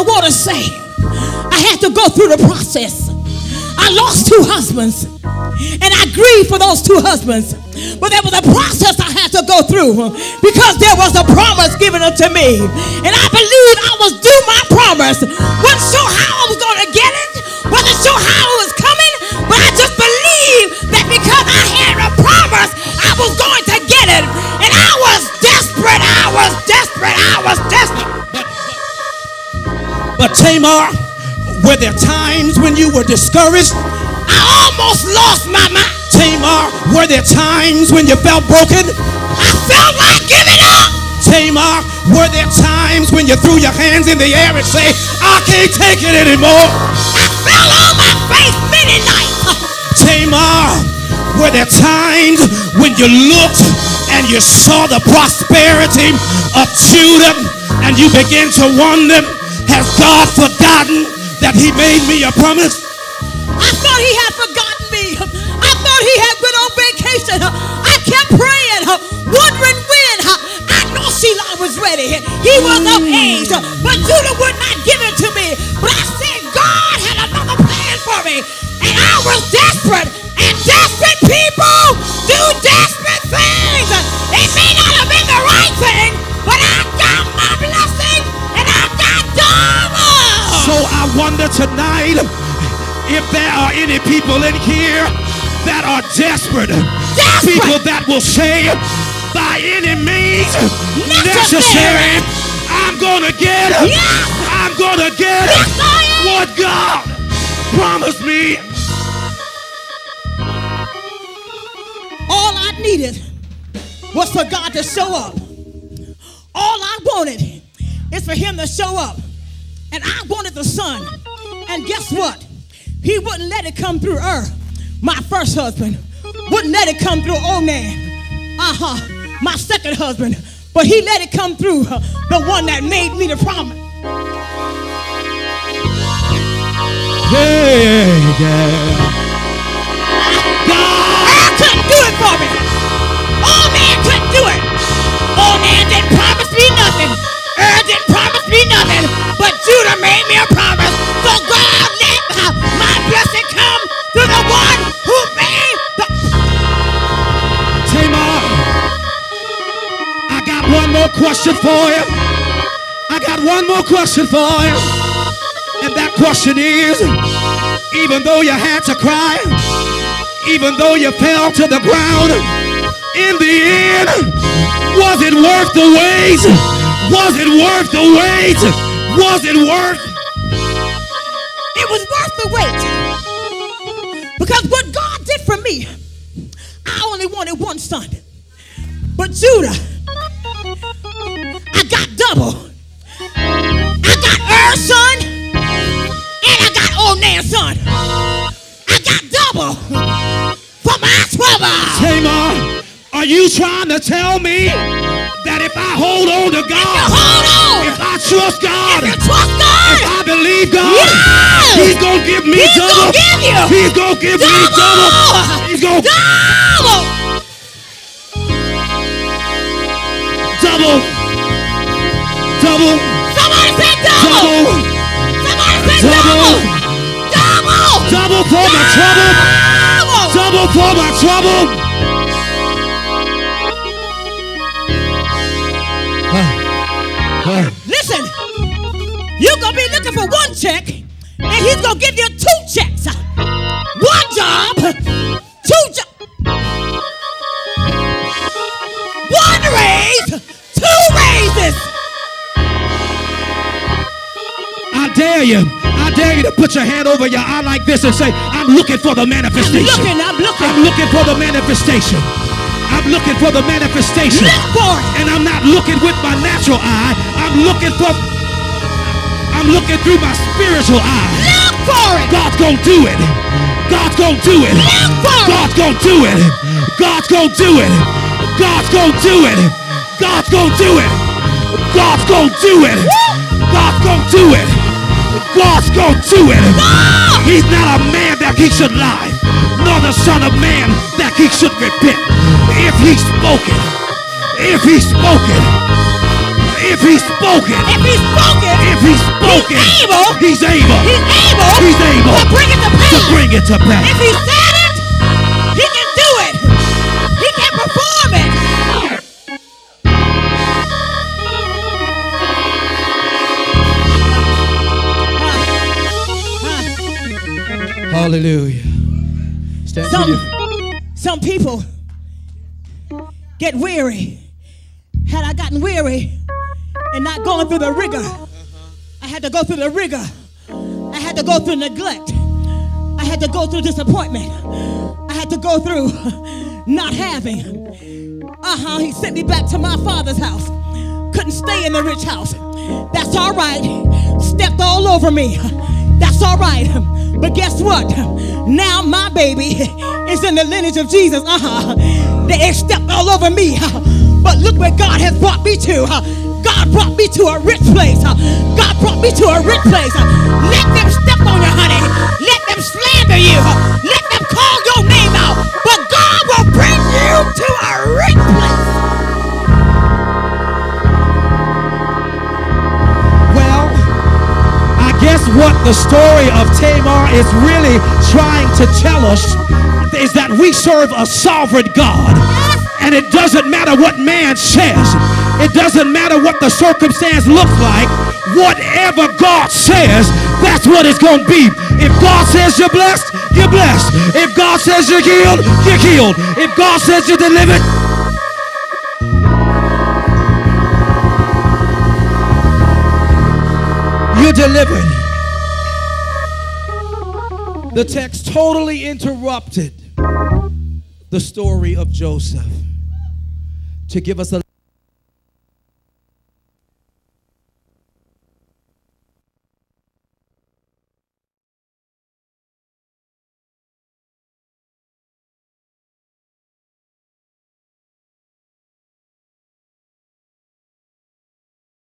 I want to say, I had to go through the process. I lost 2 husbands, and I grieved for those 2 husbands. But there was a process I had to go through because there was a promise given unto me. And I believed I was due my promise. Wasn't sure how I was going to get it. Wasn't sure how it was coming. But I just believed that because I had a promise, I was going to get it. And I was desperate. I was desperate. I was desperate. But Tamar, were there times when you were discouraged? I almost lost my mind. Tamar, were there times when you felt broken? I felt like giving up. Tamar, were there times when you threw your hands in the air and say, I can't take it anymore? I fell on my face many nights. Tamar, were there times when you looked and you saw the prosperity of Judah and you began to wonder, has God forgotten that he made me a promise? I thought he had forgotten me. I thought he had been on vacation. I kept praying, wondering when. I know Sheila was ready. He was of age, but Judah would not give it to me. But I said God had another plan for me. And I was desperate. And desperate people do desperate things. It may not have been the right thing, but I got my blessing and I got double. So I wonder tonight if there are any people in here that are desperate. People that will say, by any means necessary, I'm gonna get it. Yes. I'm gonna get it. Yes, what God promised me. All I needed was for God to show up. All I wanted is for him to show up. And I wanted the son. And guess what? He wouldn't let it come through my first husband. Wouldn't let it come through Onan. My second husband. But he let it come through the one that made me the promise. Yeah. God couldn't do it for me. Onan couldn't do it. Onan didn't promise me nothing. Didn't promise me nothing. But Judah made me a promise. So God let my blessing come to the one who made the... Tamar, I got one more question for you. I got one more question for you. And that question is, even though you had to cry, even though you fell to the ground, in the end, was it worth the wait? Was it worth the wait? Was it worth? It was worth the wait. Because what God did for me, I only wanted one son. But Judah, I got double. I got son, and I got Onan's son. I got double for my trouble. Tamar, are you trying to tell me that if I hold on to God, if I trust God, if I believe God, yes, he's going to give me double. He's going to give me double. He's going to double. Double. Double. Somebody say double. Somebody say double. Double. Double for my trouble. Double for my trouble. Listen, you're going to be looking for one check, and he's going to give you 2 checks. One job, 2 jobs. One raise, 2 raises. I dare you to put your hand over your eye like this and say, I'm looking for the manifestation. I'm looking. I'm looking for the manifestation. I'm looking for the manifestation. Look for it. And I'm not looking with my natural eye. I'm looking through my spiritual eye. Look for it. God's gonna do it. God's gonna do it. Look for God's gonna do it. God's gonna do it. God's gonna do it. God's gonna do it. God's gonna do it. God's gonna do it. God's gonna do it. He's not a man that he should lie, nor the son of man that he should repent. If he spoken, if he spoken, if he spoken, If he spoke it, if he spoke spoken, he's able to bring it to pass. to bring it to pass. If he said it, he can do it. He can perform it. Hallelujah. Stand to you. Some people get weary. Had I gotten weary and not going through the rigor, I had to go through the rigor. I had to go through neglect. I had to go through disappointment. I had to go through not having. He sent me back to my father's house. Couldn't stay in the rich house. That's all right. Stepped all over me. That's all right. But guess what? Now my baby is in the lineage of Jesus. They stepped all over me. But look where God has brought me to. God brought me to a rich place. God brought me to a rich place. Let them step on you, honey. Let them slander you. Let them call your name out. But God will bring you to a rich place. Well, I guess what the story of Tamar is really trying to tell us is that we serve a sovereign God. And it doesn't matter what man says. It doesn't matter what the circumstance looks like. Whatever God says, that's what it's going to be. If God says you're blessed, you're blessed. If God says you're healed, you're healed. If God says you're delivered, you're delivered. The text totally interrupted the story of Joseph to give us a